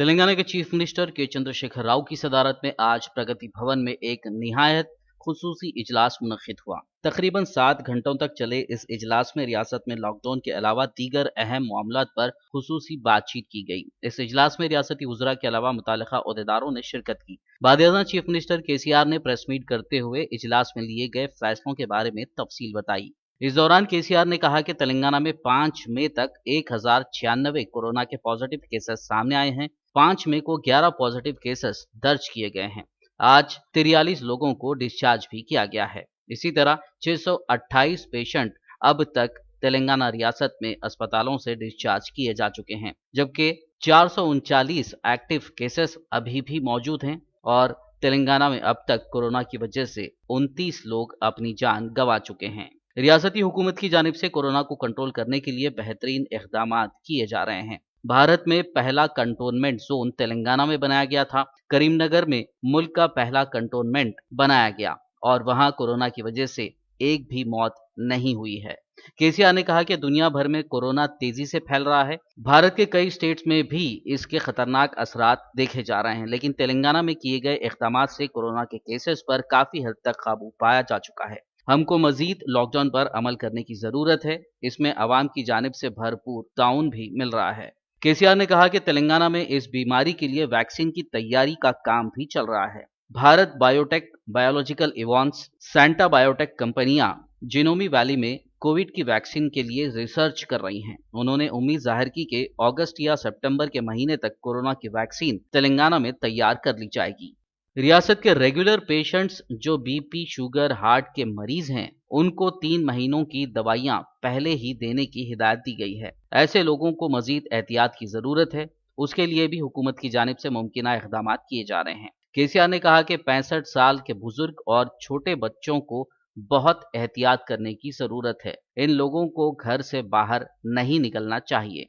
तेलंगाना के chief minister के चंद्रशेखर राव की सदारत में आज प्रगति भवन में एक निहायत खुसूसी इजलास मुनक्किद हुआ। तकरीबन 7 घंटों तक चले इस इजलास में रियासत में लॉकडाउन के अलावा दीगर अहम मामलात पर खुसूसी बातचीत की गई। इस इजलास में रियासती वज़रा के अलावा मुताल्लिका ओहदेदारों ने शिरकत की। बाद चीफ मिनिस्टर केसीआर ने प्रेस मीट करते हुए इजलास में लिए गए फैसलों के बारे में तफसील बताई। इस दौरान केसीआर ने कहा कि तेलंगाना में 5 मई तक 1096 कोरोना के पॉजिटिव केसेस सामने आए हैं। 5 मई को 11 पॉजिटिव केसेस दर्ज किए गए हैं। आज 43 लोगों को डिस्चार्ज भी किया गया है। इसी तरह 628 पेशेंट अब तक तेलंगाना रियासत में अस्पतालों से डिस्चार्ज किए जा चुके हैं, जबकि 439 एक्टिव केसेस अभी भी मौजूद हैं और तेलंगाना में अब तक कोरोना की वजह से 29 लोग अपनी जान गंवा चुके हैं। रियासती हुकूमत की जानिब से कोरोना को कंट्रोल करने के लिए बेहतरीन इक़दाम किए जा रहे हैं। भारत में पहला कंटोनमेंट जोन तेलंगाना में बनाया गया था। करीमनगर में मुल्क का पहला कंटोनमेंट बनाया गया और वहां कोरोना की वजह से एक भी मौत नहीं हुई है। केसीआर ने कहा कि दुनिया भर में कोरोना तेजी से फैल रहा है। भारत के कई स्टेट्स में भी इसके खतरनाक असरात देखे जा रहे हैं, लेकिन तेलंगाना में किए गए इक़दाम से कोरोना के केसेस पर काफी हद तक काबू पाया जा चुका है। हमको मजीद लॉकडाउन पर अमल करने की जरूरत है। इसमें अवाम की जानिब से भरपूर ताउन भी मिल रहा है। केसीआर ने कहा कि तेलंगाना में इस बीमारी के लिए वैक्सीन की तैयारी का काम भी चल रहा है। भारत बायोटेक, बायोलॉजिकल इवॉन्स, सैंटा बायोटेक कंपनियां जिनोमी वैली में कोविड की वैक्सीन के लिए रिसर्च कर रही हैं। उन्होंने उम्मीद जाहिर की कि अगस्त या सितंबर के महीने तक कोरोना की वैक्सीन तेलंगाना में तैयार कर ली जाएगी। रियासत के रेगुलर पेशेंट्स जो बीपी, शुगर, हार्ट के मरीज हैं, उनको 3 महीनों की दवाइयां पहले ही देने की हिदायत दी गई है। ऐसे लोगों को मजीद एहतियात की जरूरत है। उसके लिए भी हुकूमत की जानिब से मुमकिना इक़दाम किए जा रहे हैं। केसीआर ने कहा कि 65 साल के बुजुर्ग और छोटे बच्चों को बहुत एहतियात करने की जरूरत है। इन लोगों को घर से बाहर नहीं निकलना चाहिए।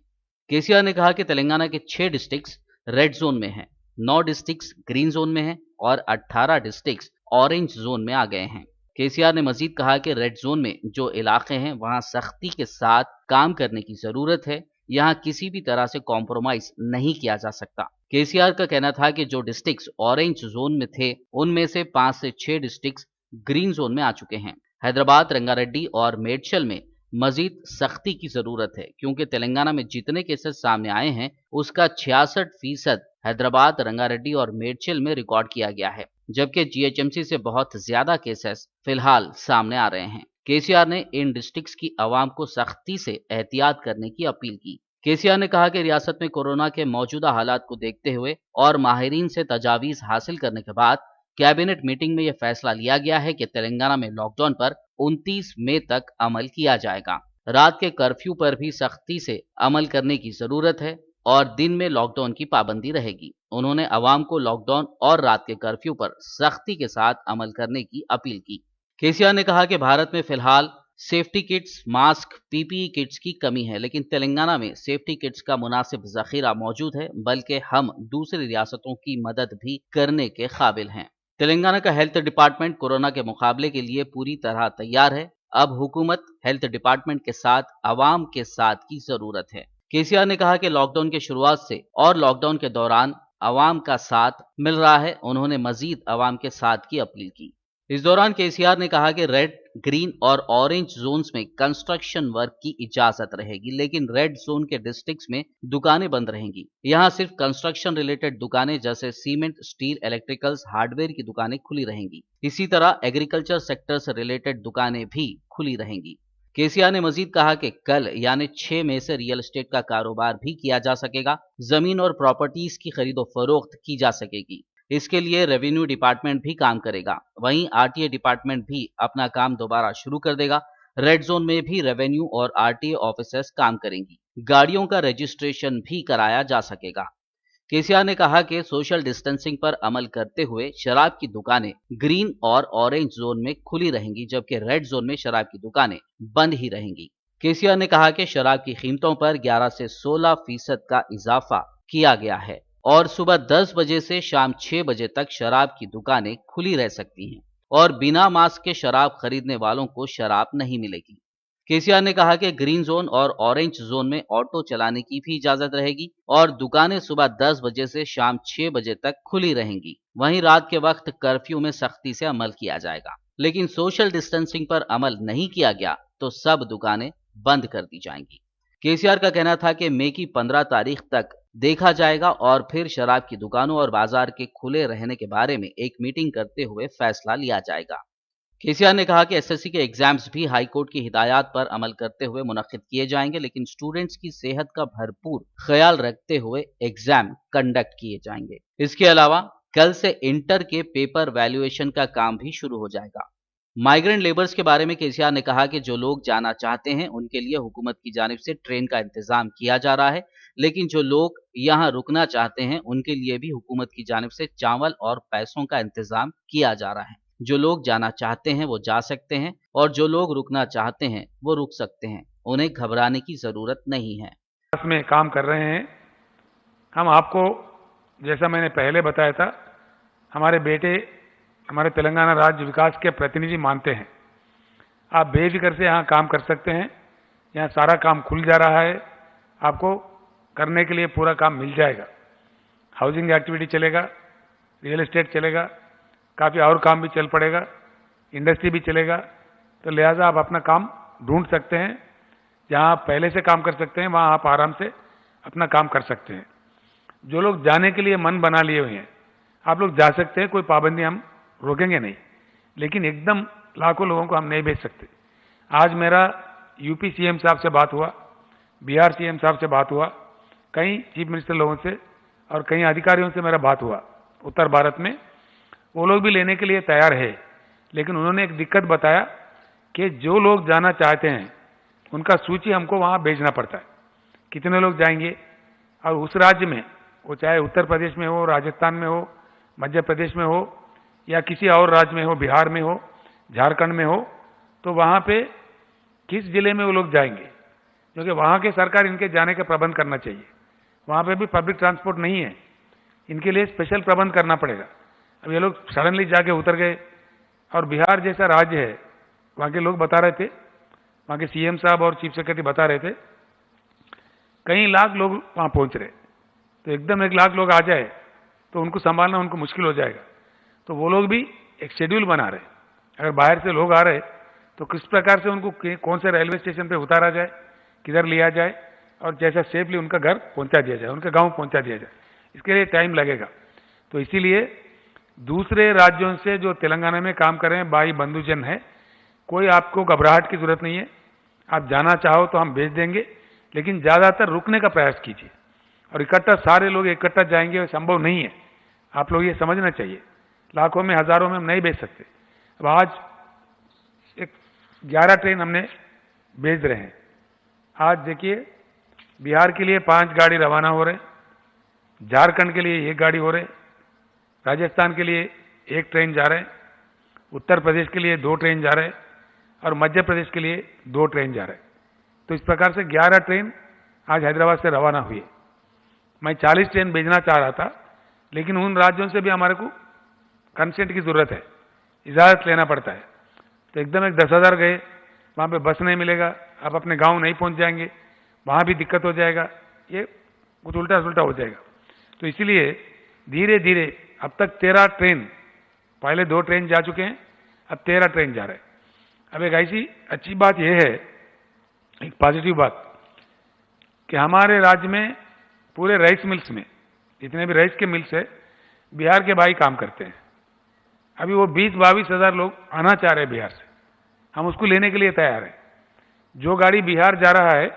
केसीआर ने कहा कि तेलंगाना के 6 डिस्ट्रिक्ट्स रेड जोन में हैं, 9 डिस्ट्रिक्ट्स ग्रीन जोन में हैं और 18 डिस्ट्रिक्ट्स ऑरेंज जोन में आ गए हैं। केसीआर ने मजीद कहा कि रेड जोन में जो इलाके हैं वहां सख्ती के साथ काम करने की जरूरत है। यहां किसी भी तरह से कॉम्प्रोमाइज नहीं किया जा सकता। केसीआर का कहना था कि जो डिस्ट्रिक्ट्स ऑरेंज जोन में थे उनमें से 5 से 6 डिस्ट्रिक्ट्स ग्रीन जोन में आ चुके हैं। हैदराबाद, रंगारेड्डी और मेडचल में मजीद सख्ती की जरूरत है, क्योंकि तेलंगाना में जितने केसेस सामने आए हैं उसका 66% हैदराबाद, रंगारेड्डी और मेडचल में रिकॉर्ड किया गया है, जबकि जीएचएमसी से बहुत ज्यादा केसेस फिलहाल सामने आ रहे हैं। केसीआर ने इन डिस्ट्रिक्ट्स की आवाम को सख्ती से एहतियात करने की अपील की। केसीआर ने कहा कि रियासत में कोरोना के मौजूदा हालात को देखते हुए और माहिरीन से तजावीज हासिल करने के बाद कैबिनेट मीटिंग में यह फैसला लिया गया है कि तेलंगाना में लॉकडाउन पर 29 मई तक अमल किया जाएगा। रात के कर्फ्यू पर भी सख्ती से अमल करने की जरूरत है और दिन में लॉकडाउन की पाबंदी रहेगी। उन्होंने अवाम को लॉकडाउन और रात के कर्फ्यू पर सख्ती के साथ अमल करने की अपील की। केसीआर ने कहा कि भारत में फिलहाल safety kits, mask, PPE kits की कमी है, लेकिन तेलंगाना में सेफ्टी किट्स का मुनासिब जखीरा मौजूद है, बल्कि हम दूसरी रियासतों की मदद भी करने के काबिल हैं। तेलंगाना का हेल्थ डिपार्टमेंट कोरोना के मुकाबले के लिए पूरी तरह तैयार है। अब हुकूमत हेल्थ डिपार्टमेंट के साथ अवाम के साथ की जरूरत है। केसीआर ने कहा कि लॉकडाउन के शुरुआत से और लॉकडाउन के दौरान अवाम का साथ मिल रहा है। उन्होंने मजीद अवाम के साथ की अपील की। इस दौरान केसीआर ने कहा कि रेड, ग्रीन और ऑरेंज जोन्स में कंस्ट्रक्शन वर्क की इजाजत रहेगी, लेकिन रेड जोन के डिस्ट्रिक्ट्स में दुकानें बंद रहेंगी। यहां सिर्फ कंस्ट्रक्शन रिलेटेड दुकानें जैसे सीमेंट, स्टील, इलेक्ट्रिकल्स, हार्डवेयर की दुकानें खुली रहेंगी। इसी तरह एग्रीकल्चर सेक्टर से रिलेटेड दुकानें भी खुली रहेंगी। केसीआर ने मजीद कहा कि कल यानी 6 मई से रियल एस्टेट का कारोबार भी किया जा सकेगा। जमीन और प्रॉपर्टीज की खरीदो फरोख्त की जा सकेगी। इसके लिए रेवेन्यू डिपार्टमेंट भी काम करेगा। वहीं आरटीए डिपार्टमेंट भी अपना काम दोबारा शुरू कर देगा। रेड जोन में भी रेवेन्यू और आरटीए ऑफिसर्स काम करेंगी। गाड़ियों का रजिस्ट्रेशन भी कराया जा सकेगा। केसीआर ने कहा कि सोशल डिस्टेंसिंग पर अमल करते हुए शराब की दुकानें ग्रीन और ऑरेंज जोन में खुली रहेंगी, जबकि रेड जोन में शराब की दुकानें बंद ही रहेंगी। केसीआर ने कहा कि शराब की कीमतों पर 11 से 16% का इजाफा किया गया है और सुबह 10 बजे से शाम 6 बजे तक शराब की दुकानें खुली रह सकती हैं और बिना मास्क के शराब खरीदने वालों को शराब नहीं मिलेगी। केसीआर ने कहा कि ग्रीन जोन और ऑरेंज जोन में ऑटो चलाने की भी इजाजत रहेगी और दुकानें सुबह 10 बजे से शाम 6 बजे तक खुली रहेंगी। वहीं रात के वक्त कर्फ्यू में सख्ती से अमल किया जाएगा, लेकिन सोशल डिस्टेंसिंग पर अमल नहीं किया गया तो सब दुकानें बंद कर दी जाएंगी। केसीआर का कहना था कि मई की 15 तारीख तक देखा जाएगा और फिर शराब की दुकानों और बाजार के खुले रहने के बारे में एक मीटिंग करते हुए फैसला लिया जाएगा। केसीआर ने कहा कि एसएससी के एग्जाम्स भी हाईकोर्ट की हिदायत पर अमल करते हुए मुनक्किद किए जाएंगे, लेकिन स्टूडेंट्स की सेहत का भरपूर ख्याल रखते हुए एग्जाम कंडक्ट किए जाएंगे। इसके अलावा कल से इंटर के पेपर वैल्यूएशन का काम भी शुरू हो जाएगा। माइग्रेंट लेबर्स के बारे में केसीआर ने कहा कि जो लोग जाना चाहते हैं उनके लिए हुकूमत की जानिब से ट्रेन का इंतजाम किया जा रहा है, लेकिन जो लोग यहाँ रुकना चाहते हैं उनके लिए भी हुकूमत की जानिब से चावल और पैसों का इंतजाम किया जा रहा है। जो लोग जाना चाहते हैं वो जा सकते हैं और जो लोग रुकना चाहते हैं वो रुक सकते हैं। उन्हें घबराने की जरूरत नहीं है। में काम कर रहे हैं। हम आपको, जैसा मैंने पहले बताया था, हमारे बेटे हमारे तेलंगाना राज्य विकास के प्रतिनिधि मानते हैं। आप बेफिक्र से यहाँ काम कर सकते हैं। यहाँ सारा काम खुल जा रहा है, आपको करने के लिए पूरा काम मिल जाएगा। हाउसिंग एक्टिविटी चलेगा, रियल एस्टेट चलेगा, काफ़ी और काम भी चल पड़ेगा, इंडस्ट्री भी चलेगा। तो लिहाजा आप अपना काम ढूंढ सकते हैं। जहाँ आप पहले से काम कर सकते हैं वहाँ आप आराम से अपना काम कर सकते हैं। जो लोग जाने के लिए मन बना लिए हुए हैं, आप लोग जा सकते हैं, कोई पाबंदी हम रोकेंगे नहीं, लेकिन एकदम लाखों लोगों को हम नहीं भेज सकते। आज मेरा यूपी सीएम साहब से बात हुआ, बिहार सीएम साहब से बात हुआ, कई चीफ मिनिस्टर लोगों से और कई अधिकारियों से मेरा बात हुआ उत्तर भारत में। वो लोग भी लेने के लिए तैयार है, लेकिन उन्होंने एक दिक्कत बताया कि जो लोग जाना चाहते हैं उनका सूची हमको वहाँ भेजना पड़ता है, कितने लोग जाएंगे। और उस राज्य में, वो चाहे उत्तर प्रदेश में हो, राजस्थान में हो, मध्य प्रदेश में हो या किसी और राज्य में हो, बिहार में हो, झारखंड में हो, तो वहाँ पे किस जिले में वो लोग जाएंगे, क्योंकि वहाँ के सरकार इनके जाने का प्रबंध करना चाहिए। वहाँ पे भी पब्लिक ट्रांसपोर्ट नहीं है, इनके लिए स्पेशल प्रबंध करना पड़ेगा। अब ये लोग सडनली जाके उतर गए। और बिहार जैसा राज्य है, वहाँ के लोग बता रहे थे, वहाँ के सीएम साहब और चीफ सेक्रेटरी बता रहे थे, कई लाख लोग वहाँ पहुँच रहे। तो एकदम 1 लाख लोग आ जाए तो उनको संभालना उनको मुश्किल हो जाएगा। तो वो लोग भी एक शेड्यूल बना रहे, अगर बाहर से लोग आ रहे तो किस प्रकार से उनको कौन से रेलवे स्टेशन पे उतारा जाए, किधर लिया जाए और जैसा सेफली उनका घर पहुंचा दिया जाए, उनके गांव पहुंचा दिया जाए। इसके लिए टाइम लगेगा। तो इसीलिए दूसरे राज्यों से जो तेलंगाना में काम कर रहे हैं भाई बंधुजन है, कोई आपको घबराहट की जरूरत नहीं है। आप जाना चाहो तो हम भेज देंगे, लेकिन ज़्यादातर रुकने का प्रयास कीजिए। और इकट्ठा सारे लोग इकट्ठा जाएंगे संभव नहीं है, आप लोग ये समझना चाहिए। लाखों में हजारों में हम नहीं भेज सकते। अब आज 11 ट्रेन हमने भेज रहे हैं। आज देखिए, बिहार के लिए 5 गाड़ी रवाना हो रहे, झारखंड के लिए 1 गाड़ी हो रहे, राजस्थान के लिए 1 ट्रेन जा रहे, उत्तर प्रदेश के लिए 2 ट्रेन जा रहे और मध्य प्रदेश के लिए 2 ट्रेन जा रहे। तो इस प्रकार से 11 ट्रेन आज हैदराबाद से रवाना हुई। मैं 40 ट्रेन भेजना चाह रहा था, लेकिन उन राज्यों से भी हमारे को कंसेंट की जरूरत है, इजाजत लेना पड़ता है। तो एकदम 10,000 गए, वहाँ पे बस नहीं मिलेगा, आप अपने गांव नहीं पहुँच जाएंगे, वहाँ भी दिक्कत हो जाएगा, ये कुछ उल्टा सुल्टा हो जाएगा। तो इसीलिए धीरे धीरे अब तक 13 ट्रेन, पहले 2 ट्रेन जा चुके हैं, अब 13 ट्रेन जा रहे हैं। अब एक ऐसी अच्छी बात यह है, एक पॉजिटिव बात, कि हमारे राज्य में पूरे राइस मिल्स में, जितने भी राइस के मिल्स है, बिहार के भाई काम करते हैं। अभी वो 20-22 हज़ार लोग आना चाह रहे हैं बिहार से, हम उसको लेने के लिए तैयार हैं। जो गाड़ी बिहार जा रहा है,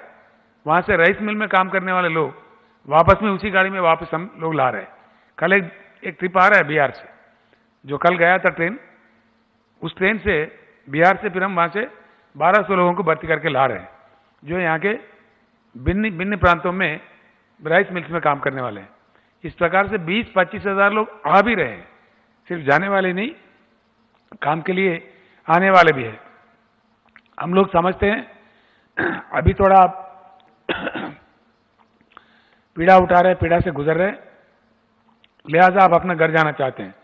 वहाँ से राइस मिल में काम करने वाले लोग वापस में उसी गाड़ी में वापस हम लोग ला रहे हैं। कल एक ट्रिप आ रहा है बिहार से, जो कल गया था ट्रेन, उस ट्रेन से बिहार से फिर हम वहाँ से 1200 लोगों को भर्ती करके ला रहे हैं, जो यहाँ के भिन्न प्रांतों में राइस मिल्स में काम करने वाले हैं। इस प्रकार से 20-25 हज़ार लोग आ भी रहे हैं, सिर्फ जाने वाले नहीं, काम के लिए आने वाले भी हैं। हम लोग समझते हैं अभी थोड़ा पीड़ा उठा रहे, पीड़ा से गुजर रहे, लिहाजा आप अपना घर जाना चाहते हैं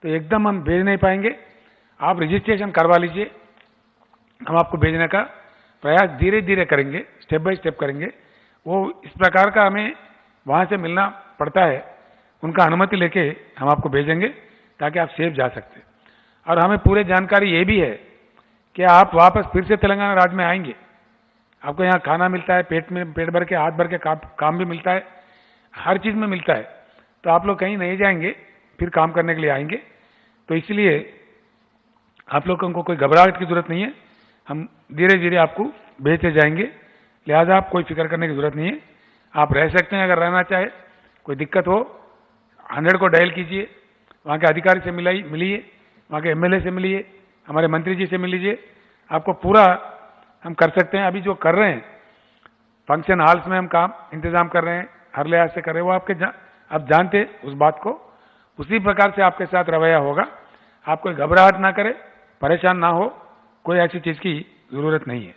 तो एकदम हम भेज नहीं पाएंगे। आप रजिस्ट्रेशन करवा लीजिए, हम आपको भेजने का प्रयास धीरे धीरे करेंगे, स्टेप बाय स्टेप करेंगे। वो इस प्रकार का हमें वहाँ से मिलना पड़ता है, उनका अनुमति लेके हम आपको भेजेंगे ताकि आप सेफ जा सकते। और हमें पूरी जानकारी ये भी है कि आप वापस फिर से तेलंगाना राज्य में आएंगे, आपको यहाँ खाना मिलता है, पेट भर के हाथ भर के काम भी मिलता है, हर चीज़ में मिलता है। तो आप लोग कहीं नहीं जाएंगे, फिर काम करने के लिए आएंगे। तो इसलिए आप लोगों को कोई घबराहट की जरूरत नहीं है, हम धीरे धीरे आपको भेजते जाएंगे, लिहाजा आप कोई फिक्र करने की जरूरत नहीं है। आप रह सकते हैं, अगर रहना चाहे, कोई दिक्कत हो 100 को डायल कीजिए, वहाँ के अधिकारी से मिलिए, वहाँ के एमएलए से मिलिए, हमारे मंत्री जी से मिल लीजिए, आपको पूरा हम कर सकते हैं। अभी जो कर रहे हैं फंक्शन हॉल्स में हम काम इंतजाम कर रहे हैं, हर लिहाज से कर रहे हैं, वो आप जानते उस बात को, उसी प्रकार से आपके साथ रवैया होगा। आप कोई घबराहट ना करें, परेशान ना हो, कोई ऐसी चीज की जरूरत नहीं है।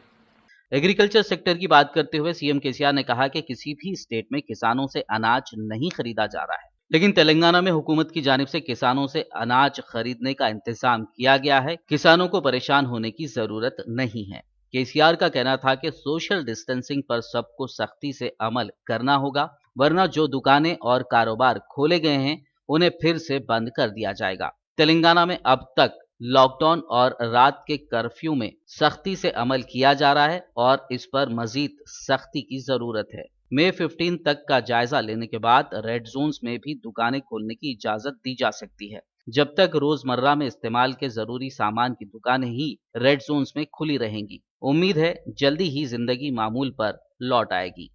एग्रीकल्चर सेक्टर की बात करते हुए सीएम केसीआर ने कहा कि किसी भी स्टेट में किसानों से अनाज नहीं खरीदा जा रहा है, लेकिन तेलंगाना में हुकूमत की जानिब से किसानों से अनाज खरीदने का इंतजाम किया गया है। किसानों को परेशान होने की जरूरत नहीं है। केसीआर का कहना था कि सोशल डिस्टेंसिंग पर सबको सख्ती से अमल करना होगा, वरना जो दुकानें और कारोबार खोले गए हैं उन्हें फिर से बंद कर दिया जाएगा। तेलंगाना में अब तक लॉकडाउन और रात के कर्फ्यू में सख्ती से अमल किया जा रहा है और इस पर मजीद सख्ती की जरूरत है। मई 15 तक का जायजा लेने के बाद रेड जोन्स में भी दुकानें खोलने की इजाजत दी जा सकती है। जब तक रोजमर्रा में इस्तेमाल के जरूरी सामान की दुकानें ही रेड जोन्स में खुली रहेंगी। उम्मीद है जल्दी ही जिंदगी मामूल पर लौट आएगी।